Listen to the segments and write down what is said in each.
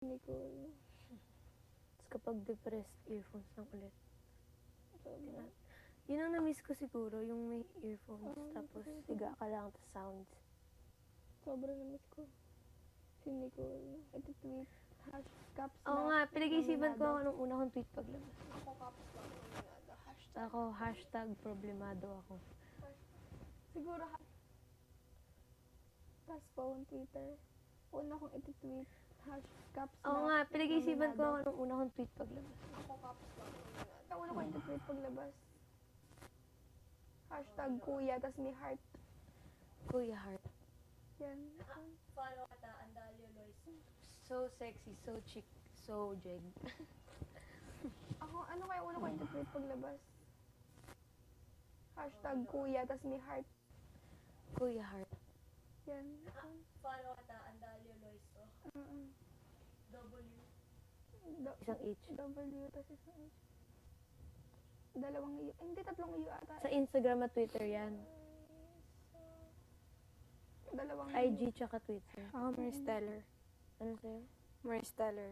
Hindi ko. Tapos kapag depressed, earphones lang ulit. Sobra. Yun ang na-miss ko siguro, yung may earphones, Oo, tapos kasi higa ka lang, tapos sounds. Sobrang na-miss ko. Hindi ko. Ito tweet. Caps Oo nga, pinag-iisipan ko nung una kong tweet paglabas. Ako caps lock nominado. Hashtag. Ako, hashtag problemado ako. Siguro tas phone, Twitter. Una kong iti-tweet. Caps lock. Oo nga, pinag-iisipan ko nominado. nung una kong tweet paglabas. Ako caps lock nominado. Una kong iti-tweet paglabas. Hashtag kuya, tas may heart. Kuya Heart. Yan. Follow kita, Andalio Lois. So sexy, so chic, so jeg. Ako, ano kaya una kong iti-tweet paglabas? Hashtag kuya, tas may heart. Kuya Heart. Yan. Follow kita, Andalio Lois. W. Isang H. W, tas isang H. Dalawang iyo. Hindi, tatlong iyo ata. Sa Instagram at Twitter yan. Dalawang IG tsaka Twitter. Ako, Maristella. Ano sa'yo? Maristella.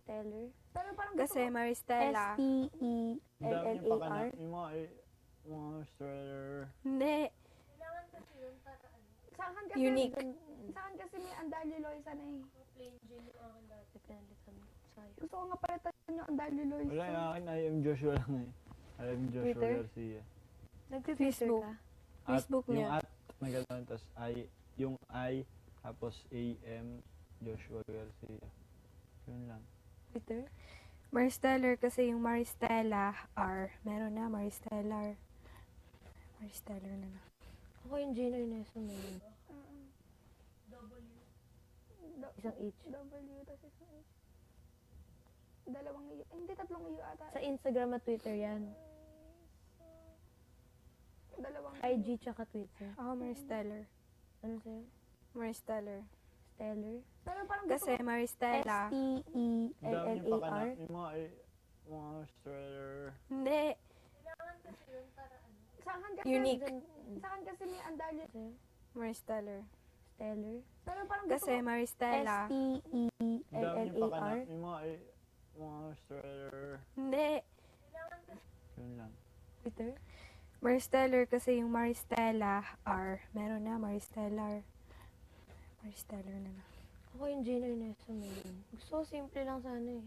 Stellar? Pero parang Kasi Maristella. S-T-E-L-L-A-R? Yung mga stroller. Hindi. Kailangan kasi yun para ano, Sa akin kasi, Unique. Sa akin kasi may Andalio Loisa na eh. plain Jane yung akin dati. Pinalitan mo sa'yo. Gusto ko nga palitan yung Andalio Loisa. Wala yung akin, I am Joshua lang eh. I am Joshua Twitter? Garcia. Nag-Twitter Facebook. ka? Facebook Yung niya. at na gano'n, tapos yung I, tapos AM Joshua Garcia. Yun lang. Twitter? Maristella kasi yung Maristella R. Meron na, Maristella R. Maristella na na. Ako yung Gino Ineso mo yun. W. Isang H. W, tas isang H. Dalawang iyo. Hindi, tatlong iyo ata. Sa Instagram at Twitter yan. Dalawang IG tsaka Twitter. Ako, Maristella. Ano sa'yo? Maristella. Stellar? Pero parang Kasi Maristella. Ang dami yung S-T-E-L-L-A-R? yung mga stroller. Hindi. Kailangan kasi yun para ano, sa akin kasi, Unique. Sa akin kasi may Andalio. Sa'yo? Maristella. Pero Stellar? parang Kasi Maristella. S-T-E-L-L-A-R? Yung mga stroller. Hindi. kailangan kasi Yun lang. Twitter? Maristella kasi yung Maristella R. Meron na, Maristella R. Maristella na na. Ako yung Gino Ineso mo yun. Gusto ko simple lang sana eh.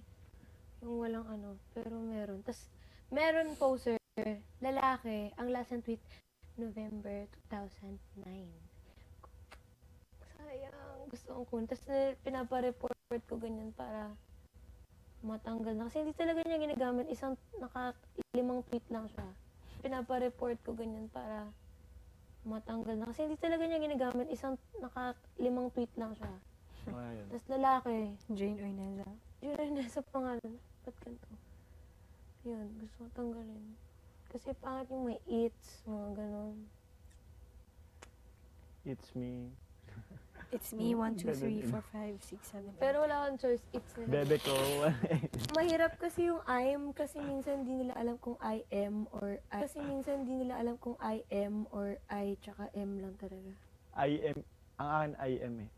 Yung walang ano, pero meron. Tapos, meron poser, lalaki, ang last na tweet, November 2009. Sayang, gusto kong kun. Tapos, pinapareport ko ganyan para matanggal na. Kasi hindi talaga niya ginagamit. Limang tweet lang siya. Pinapareport ko ganyan para matanggal na. Kasi hindi talaga niya ginagamit. Limang tweet lang siya. Kaya yun. Tapos lalaki, Jane Oineza. yun rin nasa pangalan. Ba't ganito? Yun, gusto ko tanggalin. Kasi pangit yung may eats, mga ganon. It's me. It's me, 1, 2, 3, Ganun 4, 5, 6, 7, 8. Pero wala akong choice, eats na lang. Bebe ko. Mahirap kasi yung I'm, kasi minsan di nila alam kung I am or I. Kasi minsan di nila alam kung I am or I, tsaka M lang talaga. I am. Ang akin I am eh.